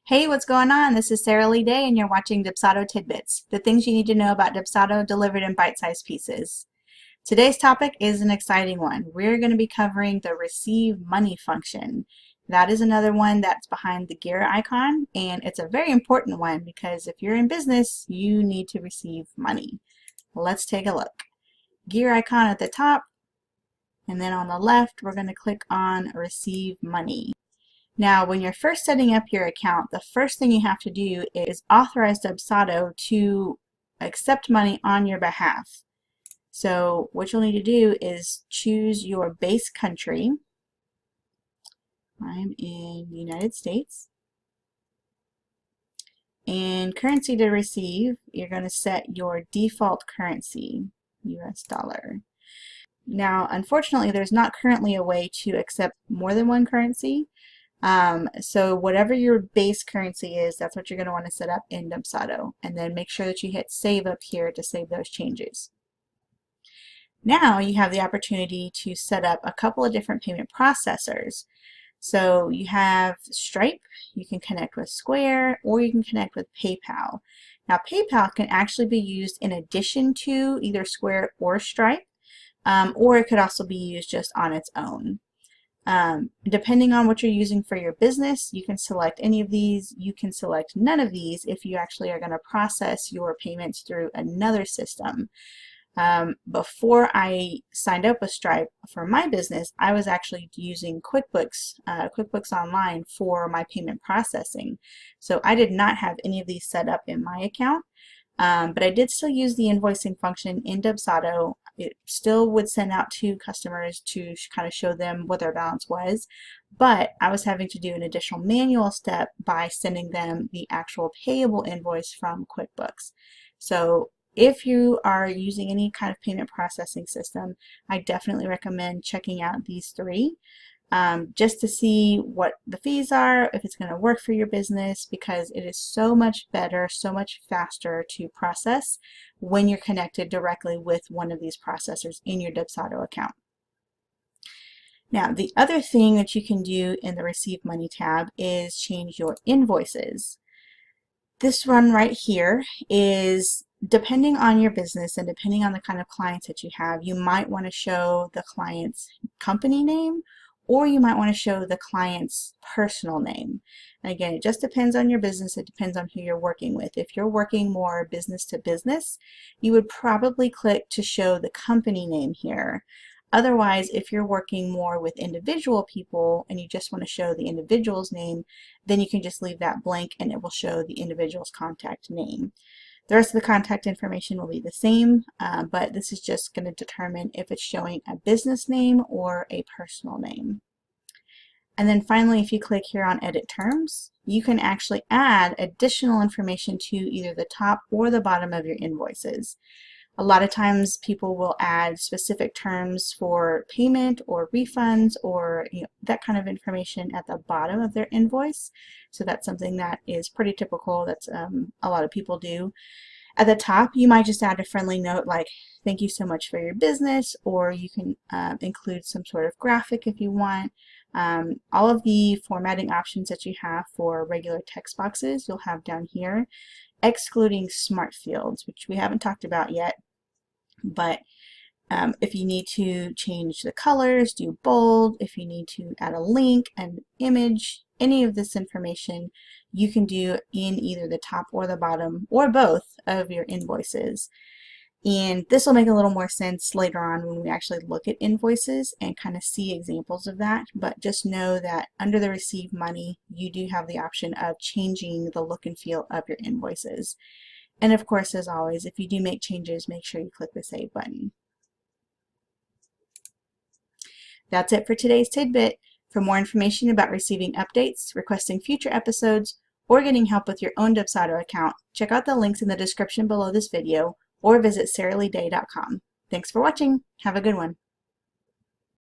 Hey, what's going on? This is Sarah Lee Day, and you're watching Dubsado Tidbits, the things you need to know about Dubsado delivered in bite-sized pieces. Today's topic is an exciting one. We're going to be covering the receive money function. That is another one that's behind the gear icon, and it's a very important one because if you're in business, you need to receive money. Let's take a look. Gear icon at the top, and then on the left, we're going to click on receive money. Now, when you're first setting up your account, the first thing you have to do is authorize Dubsado to accept money on your behalf. So what you'll need to do is choose your base country. I'm in the United States. And currency to receive, you're going to set your default currency, US dollar. Now, unfortunately, there's not currently a way to accept more than one currency. So whatever your base currency is, that's what you're going to want to set up in Dubsado, and then make sure that you hit save up here to save those changes. Now you have the opportunity to set up a couple of different payment processors. So you have Stripe, you can connect with Square, or you can connect with PayPal. Now PayPal can actually be used in addition to either Square or Stripe, or it could also be used just on its own. Depending on what you're using for your business, you can select any of these. You can select none of these if you actually are going to process your payments through another system. Before I signed up with Stripe for my business, I was actually using QuickBooks Online for my payment processing. So I did not have any of these set up in my account. But I did still use the invoicing function in Dubsado. It still would send out to customers to kind of show them what their balance was, but I was having to do an additional manual step by sending them the actual payable invoice from QuickBooks. So if you are using any kind of payment processing system, I definitely recommend checking out these three. Just to see what the fees are, if it's going to work for your business, because it is so much better, so much faster to process when you're connected directly with one of these processors in your Dubsado account. Now, the other thing that you can do in the Receive Money tab is change your invoices. This one right here is depending on your business and depending on the kind of clients that you have, you might want to show the client's company name, or you might want to show the client's personal name. And again, it just depends on your business. It depends on who you're working with. If you're working more business to business, you would probably click to show the company name here. Otherwise, if you're working more with individual people and you just want to show the individual's name, then you can just leave that blank and it will show the individual's contact name. The rest of the contact information will be the same, but this is just going to determine if it's showing a business name or a personal name. And then finally, if you click here on Edit Terms, you can actually add additional information to either the top or the bottom of your invoices. A lot of times people will add specific terms for payment or refunds or that kind of information at the bottom of their invoice. So that's something that is pretty typical. That's a lot of people do. At the top, you might just add a friendly note like, thank you so much for your business, or you can include some sort of graphic if you want. All of the formatting options that you have for regular text boxes, you'll have down here, excluding smart fields, which we haven't talked about yet. But if you need to change the colors, do bold. If you need to add a link, an image, any of this information you can do in either the top or the bottom or both of your invoices. And this will make a little more sense later on when we actually look at invoices and kind of see examples of that. But just know that under the Receive Money, you do have the option of changing the look and feel of your invoices. And of course, as always, if you do make changes, make sure you click the Save button. That's it for today's tidbit. For more information about receiving updates, requesting future episodes, or getting help with your own Dubsado account, check out the links in the description below this video or visit sarahleeday.com. Thanks for watching. Have a good one.